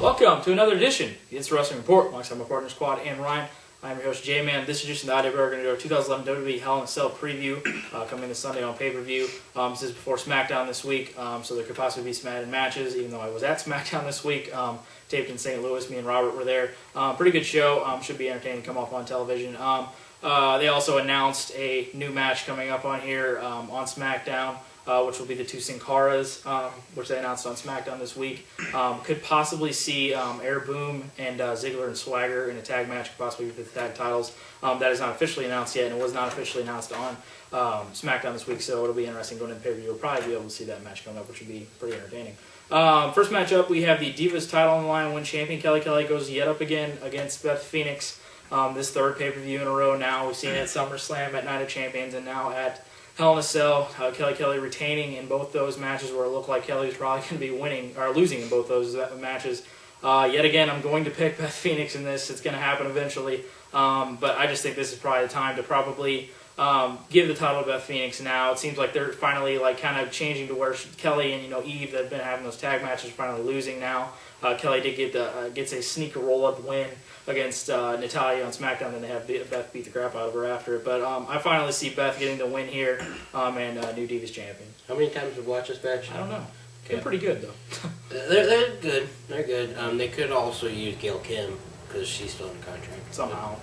Welcome to another edition of the It's Wrestling Report. Alongside my partner Squad and Ryan, I'm your host J-Man. This edition of the IWR, we're going to do our 2011 WWE Hell in a Cell preview coming this Sunday on pay-per-view. This is before SmackDown this week, so there could possibly be some added matches, even though I was at SmackDown this week. Taped in St. Louis, me and Robert were there. Pretty good show, should be entertaining to come off on television. They also announced a new match coming up on here on SmackDown, which will be the two Sin Caras, which they announced on SmackDown this week. Could possibly see Air Boom and Ziggler and Swagger in a tag match, could possibly be for the tag titles. That is not officially announced yet, and it was not officially announced on SmackDown this week, so it'll be interesting going into pay-per-view. We'll probably be able to see that match coming up, which would be pretty entertaining. First matchup, we have the Divas title on the line. When champion Kelly Kelly goes yet up again against Beth Phoenix. This third pay-per-view in a row now. We've seen it at SummerSlam, at Night of Champions, and now at Hell in a Cell. Kelly Kelly retaining in both those matches where it looked like Kelly was probably going to be winning or losing in both those matches. Yet again, I'm going to pick Beth Phoenix in this. It's going to happen eventually. But I just think this is probably the time to probably give the title to Beth Phoenix now. It seems like they're finally kind of changing to where Kelly and Eve that have been having those tag matches are finally losing now. Kelly did gets a sneaker roll-up win against Natalya on SmackDown, and they have Beth beat the crap out of her after it. But I finally see Beth getting the win here and new Divas champion. How many times have you watched this match? I don't know. Okay. They're pretty good, though. they're good. They're good. They could also use Gail Kim because she's still in contract. Somehow.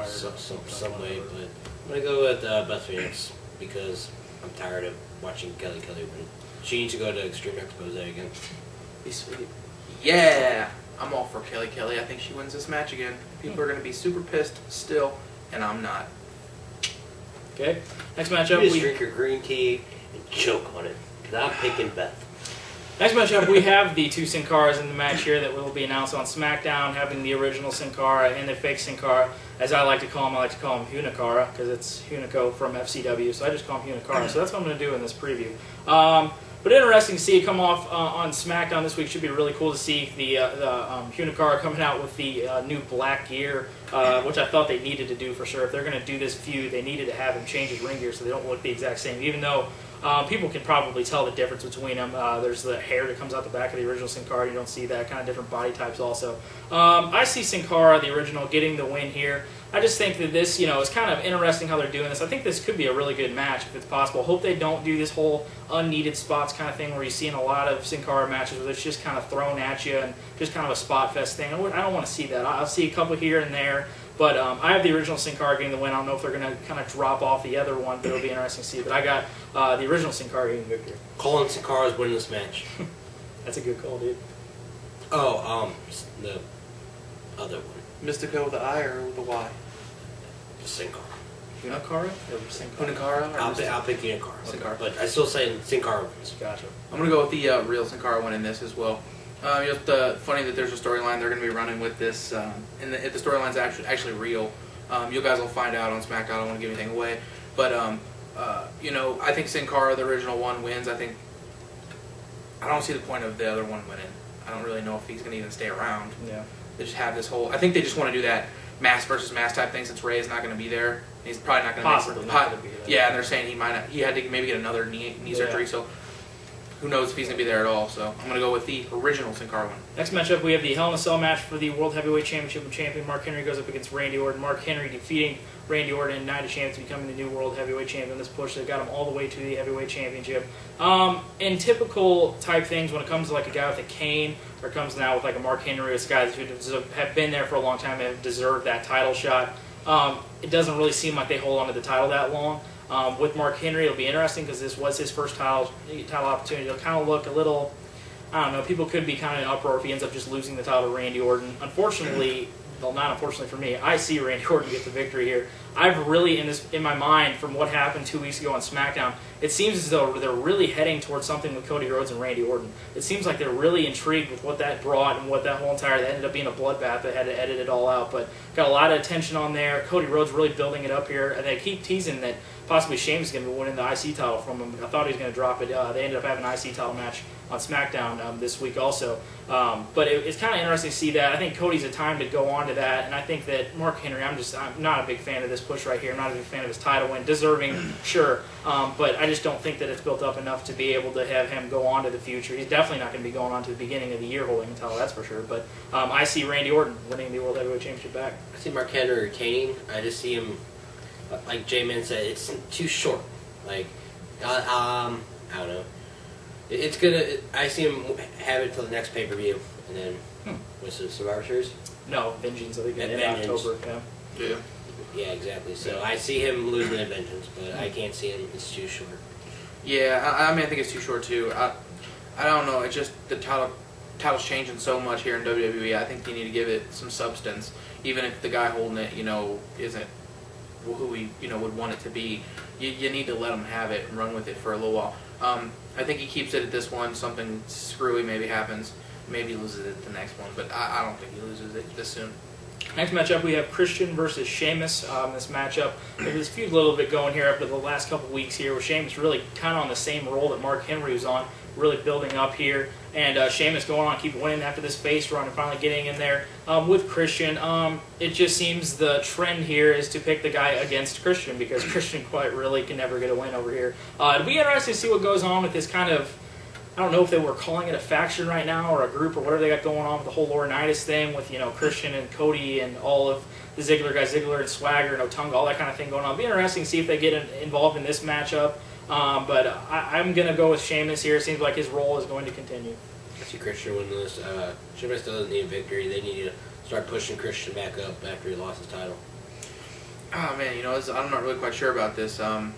Some way, but I'm going to go with Beth Phoenix because I'm tired of watching Kelly Kelly win. She needs to go to Extreme Expose again. Be sweet. Yeah, I'm all for Kelly Kelly. I think she wins this match again. People are going to be super pissed still, and I'm not. Okay. Next matchup, you just drink your green tea and choke on it. Because I'm picking Beth. Next matchup, we have the two Sin Caras in the match here that will be announced on SmackDown, having the original Sin Cara and the fake Sin Cara. As I like to call him Hunakara, because it's Hunico from FCW, so I just call him Hunakara. So that's what I'm going to do in this preview. But interesting to see it come off on SmackDown this week. Should be really cool to see the Hunakara coming out with the new black gear, which I thought they needed to do for sure. If they're going to do this feud, they needed to have him change his ring gear so they don't look the exact same, even though people can probably tell the difference between them. There's the hair that comes out the back of the original Sin Cara. You don't see that. Kind of different body types also. I see Sin Cara, the original, getting the win here. I just think that this, is kind of interesting how they're doing this. I think this could be a really good match if it's possible. Hope they don't do this whole unneeded spots kind of thing where you see in a lot of Sin Cara matches where it's just kind of thrown at you and just kind of a spot fest thing. I don't want to see that. I'll see a couple here and there. But I have the original Sin Cara getting the win. I don't know if they're going to kind of drop off the other one, but it'll be interesting to see. But I got the original Sin Cara getting the victory. Colin Sin Cara's winning this match. That's a good call, dude. Oh, the other one. Mystica with the I or with the Y? Sin Cara. Hunakara or Sin Cara? Hunakara? I'll pick Hunakara. Sin Cara. But I still say Sin Cara wins. Gotcha. I'm going to go with the real Sin Cara one in this as well. Just funny that there's a storyline they're going to be running with this, and if the storyline's actually real. You guys will find out on SmackDown. I don't want to give anything away, but I think Sin Cara, the original one, wins. I don't see the point of the other one winning. I don't really know if he's going to even stay around. Yeah. They just have this whole. I think they just want to do that mass versus mass type thing since Ray is not going to be there. He's probably not going to possibly not going to be there. Yeah, and they're saying he might not. He had to maybe get another knee surgery, so. Who knows if he's going to be there at all, so I'm going to go with the original Sin Cara one. Next matchup, we have the Hell in a Cell match for the World Heavyweight Championship, and champion Mark Henry goes up against Randy Orton. Mark Henry defeating Randy Orton in Night of Champions, becoming the new World Heavyweight Champion. This push that got him all the way to the Heavyweight Championship. In typical type things, when it comes to like a guy with a cane, or comes now with like a Mark Henry, with guys who have been there for a long time and have deserved that title shot, it doesn't really seem like they hold on to the title that long. With Mark Henry, it'll be interesting because this was his first title opportunity. It'll kind of look a little, I don't know, people could be kind of in uproar if he ends up just losing the title to Randy Orton. Unfortunately, well, not unfortunately for me, I see Randy Orton get the victory here. I've really, in my mind, from what happened 2 weeks ago on SmackDown, it seems as though they're really heading towards something with Cody Rhodes and Randy Orton. It seems like they're really intrigued with what that brought and what that whole entire, that ended up being a bloodbath. They had to edit it all out, but got a lot of attention on there. Cody Rhodes really building it up here, and they keep teasing that possibly Sheamus is going to be winning the IC title from him. I thought he was going to drop it. They ended up having an IC title match on SmackDown this week also. But it's kind of interesting to see that. I think Cody's a time to go on to that, and I think that Mark Henry, I'm not a big fan of this push right here. I'm not a big fan of his title win. Deserving, sure, but I just don't think that it's built up enough to be able to have him go on to the future. He's definitely not going to be going on to the beginning of the year holding a title, that's for sure. But I see Randy Orton winning the World Heavyweight Championship back. I see Mark Henry retaining. I just see him, like J-Man said, it's too short. Like, I don't know. It's gonna. I see him have it till the next pay-per-view, and then what's the Survivor Series? No, Vengeance, I think, in Vengeance. October. Yeah. Yeah, exactly. So I see him losing at Vengeance, but I can't see him. It's too short. Yeah, I mean, I think it's too short too. I don't know. It's just the title's changing so much here in WWE. I think you need to give it some substance, even if the guy holding it, isn't who we would want it to be. You need to let him have it and run with it for a little while. I think he keeps it at this one. Something screwy maybe happens. Maybe he loses it at the next one, but I don't think he loses it this soon. Next matchup, we have Christian versus Sheamus. This matchup, there's this feud a little bit going here after the last couple weeks here, where Sheamus really kind of on the same role that Mark Henry was on, really building up here. And Sheamus going on, keep winning after this face run and finally getting in there with Christian. It just seems the trend here is to pick the guy against Christian because Christian quite really can never get a win over here. It'll be interesting to see what goes on with this kind of, I don't know if they were calling it a faction right now or a group or whatever they got going on with the whole Laurinaitis thing with, Christian and Cody and all of the Ziggler guys, Ziggler and Swagger and Otunga, all that kind of thing going on. It'll be interesting to see if they get involved in this matchup. But I'm going to go with Sheamus here. It seems like his role is going to continue. I see Christian win this. Sheamus still doesn't need a victory. They need to start pushing Christian back up after he lost his title. Oh man, I'm not really quite sure about this. I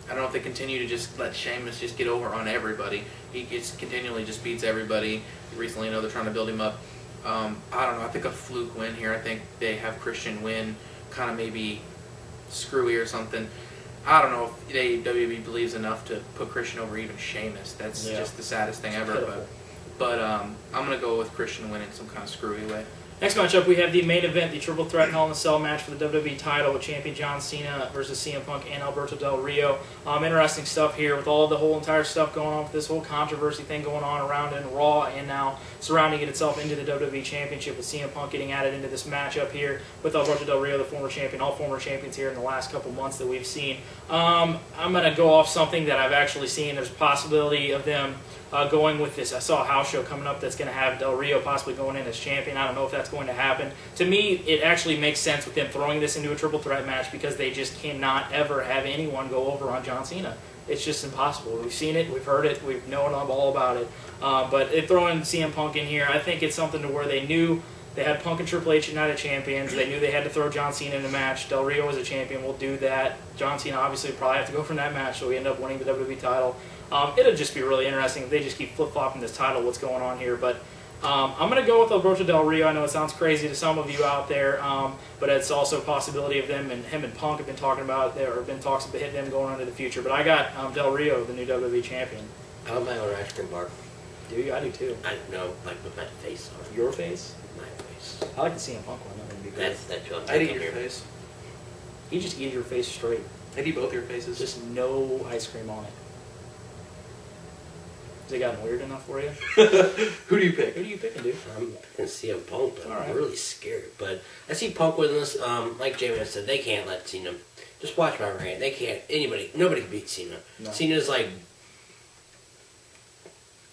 don't know if they continue to just let Sheamus just get over on everybody. He continually just beats everybody. Recently, they're trying to build him up. I don't know. I think a fluke win here. I think they have Christian win, kind of maybe screwy or something. I don't know if WWE believes enough to put Christian over even Sheamus. That's just the saddest thing ever. But I'm going to go with Christian winning some kind of screwy way. Next matchup, we have the main event, the Triple Threat Hell in a Cell match for the WWE title with champion John Cena versus CM Punk and Alberto Del Rio. Interesting stuff here with all the whole entire stuff going on with this whole controversy thing going on around in Raw and now surrounding it itself into the WWE Championship with CM Punk getting added into this matchup here with Alberto Del Rio, the former champion, all former champions here in the last couple months that we've seen. I'm going to go off something that I've actually seen. There's a possibility of them going with this. I saw a house show coming up that's going to have Del Rio possibly going in as champion. I don't know if that's going to happen. To me, it actually makes sense with them throwing this into a triple threat match because they just cannot ever have anyone go over on John Cena. It's just impossible. We've seen it, we've heard it, we've known all about it. But they throwing CM Punk in here, I think it's something to where they knew they had Punk and Triple H United champions. They knew they had to throw John Cena in the match. Del Rio was a champion. We'll do that. John Cena obviously probably have to go from that match, so we end up winning the WWE title. It'll just be really interesting if they just keep flip-flopping this title, what's going on here. But I'm going to go with Alberto Del Rio. I know it sounds crazy to some of you out there, but it's also a possibility of them and him and Punk have been talking about there, or been talks about hitting them going into the future. But I got Del Rio, the new WWE champion. I love my own ice cream bar. Do you? I do too. I know, like with my face on it. Your face? My face. I like the CM Punk one. That would be great. That's what I'm I'd eat thinking your here. face. You just eat your face straight. I'd eat both your faces. Just no ice cream on it. Has it gotten weird enough for you? Who do you pick? Who do you picking, dude? I'm picking CM Punk, but All right. I'm really scared. But I see Punk with this. Like J-Man said, they can't let Cena. Just watch my rant. They can't. Nobody can beat Cena. No. Cena's like.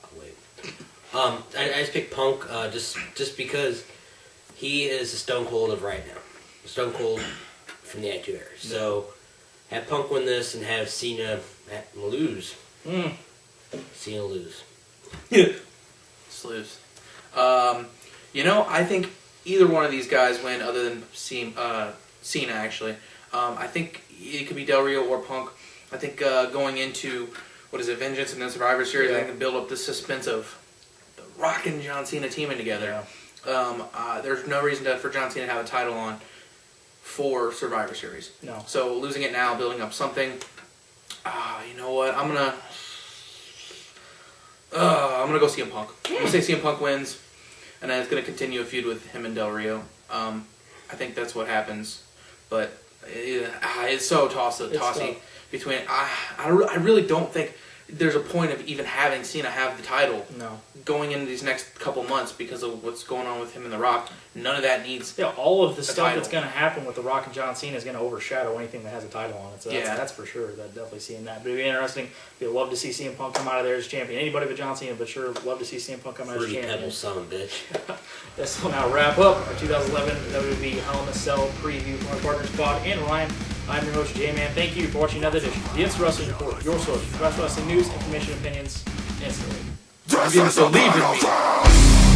Oh, wait. I just picked Punk just because he is the Stone Cold of right now. Stone Cold from the Attitude Era. So have Punk win this and have Cena lose. Cena lose. Just lose. I think either one of these guys win other than Cena, actually. I think it could be Del Rio or Punk. I think going into, Vengeance and then Survivor Series, I think they build up the suspense of The Rock and John Cena teaming together. Yeah. There's no reason for John Cena to have a title on for Survivor Series. No. So losing it now, building up something. You know what? I'm gonna go CM Punk. I'm gonna say CM Punk wins, and then it's gonna continue a feud with him and Del Rio. I think that's what happens, but it's so tossy between. I really don't think there's a point of even having Cena have the title No. going into these next couple months because of what's going on with him and The Rock. None of that needs. Yeah, all of the stuff title. that's going to happen with The Rock and John Cena is going to overshadow anything that has a title on it. So Yeah. that's for sure. That definitely seeing that. But it'd be interesting. We'd love to see CM Punk come out of there as champion. Anybody but John Cena, but sure, love to see CM Punk come out as Fruity champion. Pebble son of a bitch. This will now wrap up our 2011 WWE Hell in a Cell preview from our partner squad and Ryan. I'm your host, J-Man. Thank you for watching another edition of the It's Wrestling Report, your source for wrestling news, information, opinions, and story. You didn't believe in me.